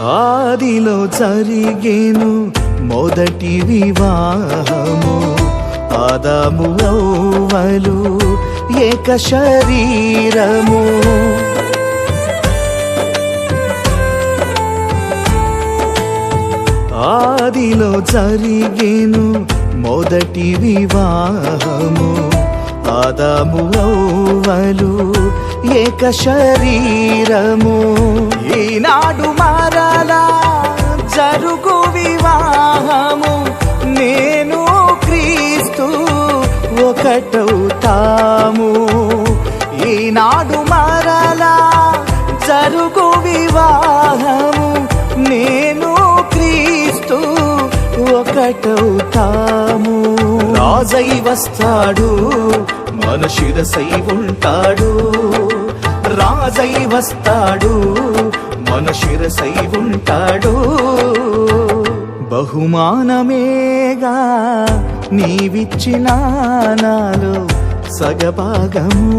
ఆదిలో జరిగేను మొదటి వివాహము, ఆదాము హవ్వలు ఏక శరీరము. ఆదిలో జరిగేను మొదటి వివాహము, ఆదాము హవ్వలు ఏక శరీరము. ఈనాడు మరలా జరుగు వివాహము, నేను క్రీస్తు ఒకటవుతాము. ఈనాడు మరలా జరుగు వివాహము, నేను క్రీస్తు ఒకటవుతాము. రాజై వస్తాడు, మన శిరసై ఉంటాడు. రాజై వస్తాడు, మన శిరసై ఉంటాడు. బహుమానమేగా నీవిచ్చిన నాలో సగభాగము.